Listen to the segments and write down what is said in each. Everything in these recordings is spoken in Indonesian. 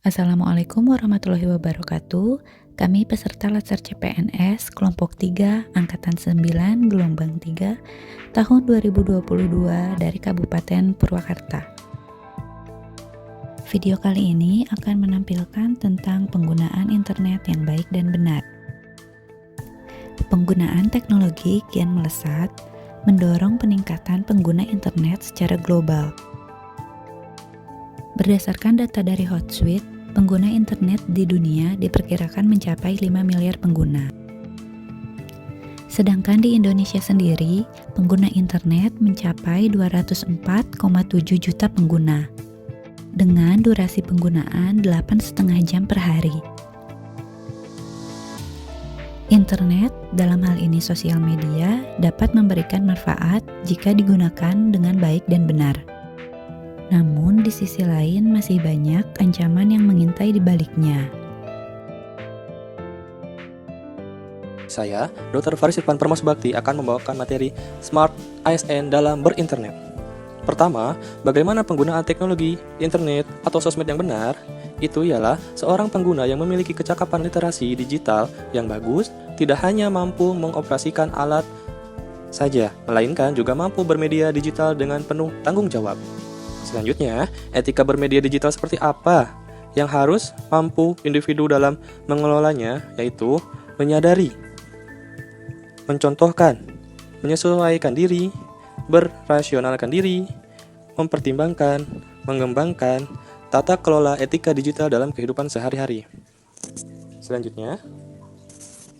Assalamualaikum warahmatullahi wabarakatuh. Kami peserta Latsar CPNS kelompok 3 angkatan 9 gelombang 3 tahun 2022 dari Kabupaten Purwakarta. Video kali ini akan menampilkan tentang penggunaan internet yang baik dan benar. Penggunaan teknologi kian melesat, mendorong peningkatan pengguna internet secara global. Berdasarkan data dari Hootsuite, pengguna internet di dunia diperkirakan mencapai 5 miliar pengguna. Sedangkan di Indonesia sendiri, pengguna internet mencapai 204,7 juta pengguna, dengan durasi penggunaan 8,5 jam per hari. Internet, dalam hal ini sosial media, dapat memberikan manfaat jika digunakan dengan baik dan benar. Namun, di sisi lain masih banyak ancaman yang mengintai di baliknya. Saya, Dr. Faris Irfan Permasbakti akan membawakan materi Smart ASN dalam berinternet. Pertama, bagaimana penggunaan teknologi, internet, atau sosmed yang benar? Itu ialah seorang pengguna yang memiliki kecakapan literasi digital yang bagus, tidak hanya mampu mengoperasikan alat saja, melainkan juga mampu bermedia digital dengan penuh tanggung jawab. Selanjutnya, etika bermedia digital seperti apa yang harus mampu individu dalam mengelolanya, yaitu menyadari, mencontohkan, menyesuaikan diri, berasionalkan diri, mempertimbangkan, mengembangkan tata kelola etika digital dalam kehidupan sehari-hari. Selanjutnya,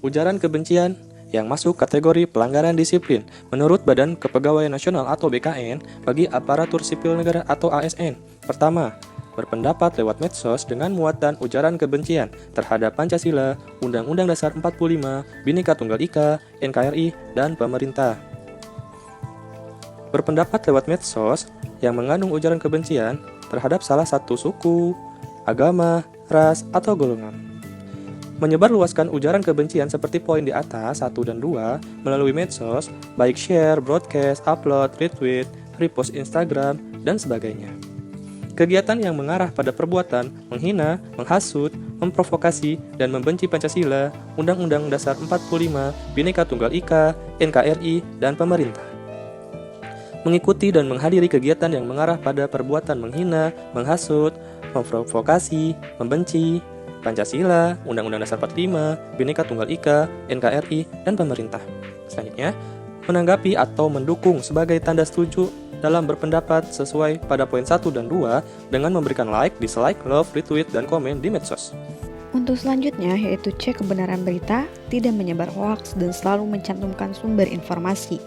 ujaran kebencian yang masuk kategori pelanggaran disiplin menurut Badan Kepegawaian Nasional atau BKN bagi aparatur sipil negara atau ASN. Pertama, berpendapat lewat medsos dengan muatan ujaran kebencian terhadap Pancasila, Undang-Undang Dasar 45, Bhinneka Tunggal Ika, NKRI, dan pemerintah. Berpendapat lewat medsos yang mengandung ujaran kebencian terhadap salah satu suku, agama, ras, atau golongan. Menyebarluaskan ujaran kebencian seperti poin di atas 1 dan 2 melalui medsos, baik share, broadcast, upload, retweet, repost Instagram, dan sebagainya. Kegiatan yang mengarah pada perbuatan menghina, menghasut, memprovokasi, dan membenci Pancasila, Undang-Undang Dasar 45, Bhinneka Tunggal Ika, NKRI, dan pemerintah. Mengikuti dan menghadiri kegiatan yang mengarah pada perbuatan menghina, menghasut, memprovokasi, membenci Pancasila, Undang-Undang Dasar 45, Bhinneka Tunggal Ika, NKRI, dan pemerintah. Selanjutnya, menanggapi atau mendukung sebagai tanda setuju dalam berpendapat sesuai pada poin 1 dan 2 dengan memberikan like, dislike, love, retweet, dan komen di medsos. Untuk selanjutnya yaitu cek kebenaran berita, tidak menyebar hoaks, dan selalu mencantumkan sumber informasi.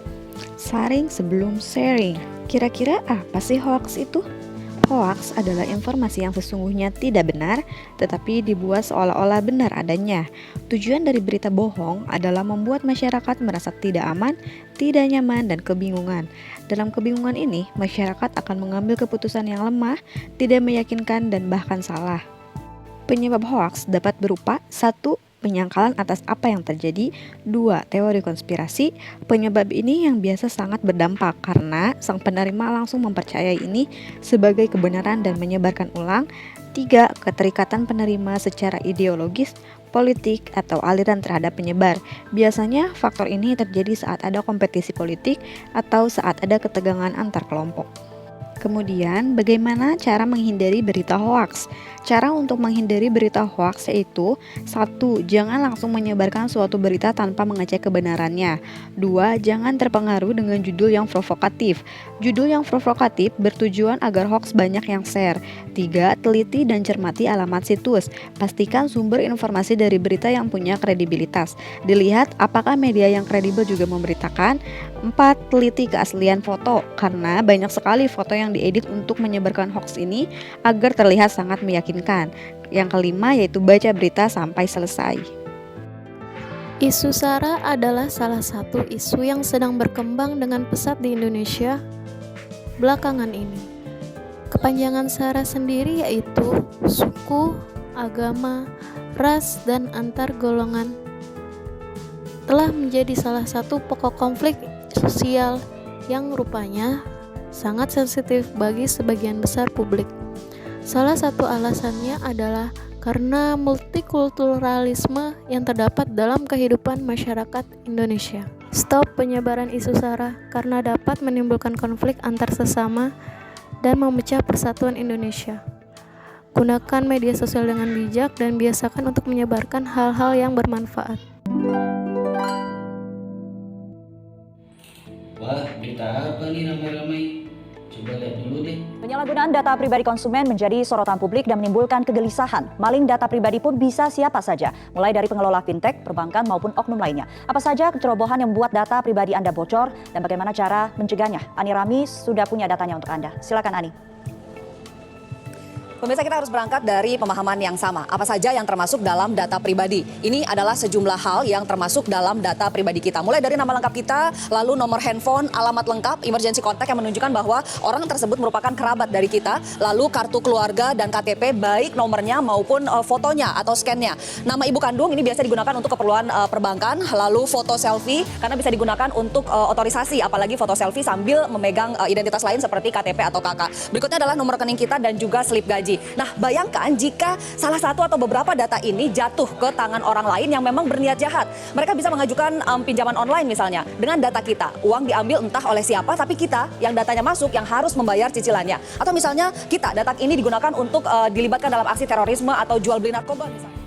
Saring sebelum sharing. Kira-kira apa sih hoaks itu? Hoaks adalah informasi yang sesungguhnya tidak benar, tetapi dibuat seolah-olah benar adanya. Tujuan dari berita bohong adalah membuat masyarakat merasa tidak aman, tidak nyaman, dan kebingungan. Dalam kebingungan ini, masyarakat akan mengambil keputusan yang lemah, tidak meyakinkan, dan bahkan salah. Penyebab hoaks dapat berupa 1. Penyangkalan atas apa yang terjadi. 2. Teori konspirasi. Penyebab ini yang biasa sangat berdampak karena sang penerima langsung mempercayai ini sebagai kebenaran dan menyebarkan ulang. 3. Keterikatan penerima secara ideologis, politik, atau aliran terhadap penyebar. Biasanya faktor ini terjadi saat ada kompetisi politik atau saat ada ketegangan antar kelompok. Kemudian, bagaimana cara menghindari berita hoaks? Cara untuk menghindari berita hoaks yaitu 1. Jangan langsung menyebarkan suatu berita tanpa mengecek kebenarannya. 2. Jangan terpengaruh dengan judul yang provokatif. Judul yang provokatif bertujuan agar hoaks banyak yang share. 3. Teliti dan cermati alamat situs. Pastikan sumber informasi dari berita yang punya kredibilitas. Dilihat apakah media yang kredibel juga memberitakan. 4. Teliti keaslian foto, karena banyak sekali foto yang diedit untuk menyebarkan hoaks ini agar terlihat sangat meyakinkan. Yang kelima yaitu baca berita sampai selesai. Isu SARA adalah salah satu isu yang sedang berkembang dengan pesat di Indonesia belakangan ini. Kepanjangan SARA sendiri yaitu suku, agama, ras, dan antar golongan telah menjadi salah satu pokok konflik sosial yang rupanya sangat sensitif bagi sebagian besar publik. Salah satu alasannya adalah karena multikulturalisme yang terdapat dalam kehidupan masyarakat Indonesia. Stop penyebaran isu sara karena dapat menimbulkan konflik antar sesama dan memecah persatuan Indonesia. Gunakan media sosial dengan bijak dan biasakan untuk menyebarkan hal-hal yang bermanfaat. Wah, berita apa nih ramai-ramai? Coba lihat dulu deh. Penyalahgunaan data pribadi konsumen menjadi sorotan publik dan menimbulkan kegelisahan. Maling data pribadi pun bisa siapa saja, mulai dari pengelola fintech, perbankan maupun oknum lainnya. Apa saja kecerobohan yang membuat data pribadi Anda bocor dan bagaimana cara mencegahnya? Ani Rami sudah punya datanya untuk Anda. Silakan Ani. Pemirsa, kita harus berangkat dari pemahaman yang sama. Apa saja yang termasuk dalam data pribadi? Ini adalah sejumlah hal yang termasuk dalam data pribadi kita. Mulai dari nama lengkap kita, lalu nomor handphone, alamat lengkap, emergency contact yang menunjukkan bahwa orang tersebut merupakan kerabat dari kita, lalu kartu keluarga dan KTP baik nomornya maupun fotonya atau scan-nya. Nama ibu kandung ini biasa digunakan untuk keperluan perbankan, lalu foto selfie karena bisa digunakan untuk otorisasi, apalagi foto selfie sambil memegang identitas lain seperti KTP atau KK. Berikutnya adalah nomor rekening kita dan juga slip gaji. Nah, bayangkan jika salah satu atau beberapa data ini jatuh ke tangan orang lain yang memang berniat jahat. Mereka bisa mengajukan pinjaman online misalnya dengan data kita. Uang diambil entah oleh siapa, tapi kita yang datanya masuk yang harus membayar cicilannya. Atau misalnya kita, data ini digunakan untuk dilibatkan dalam aksi terorisme atau jual beli narkoba misalnya.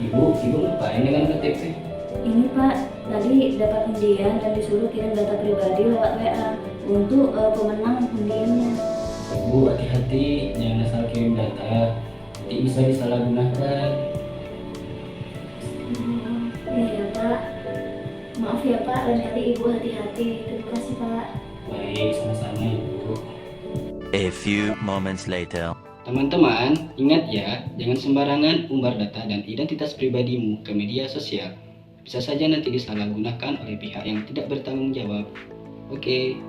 Ibu lupain dengan KTP. Ini Pak, tadi dapat undian dan disuruh kirim data pribadi lewat WA untuk pemenang undiannya. Bu, hati-hati, jangan asal kirim data, nanti bisa disalahgunakan. Iya Pak, maaf ya Pak, lain kali Ibu hati-hati. Terima kasih Pak. Baik, sama-sama Ibu. A few moments later. Teman-teman, ingat ya, jangan sembarangan umbar data dan identitas pribadimu ke media sosial. Bisa saja nanti disalahgunakan oleh pihak yang tidak bertanggung jawab. Oke.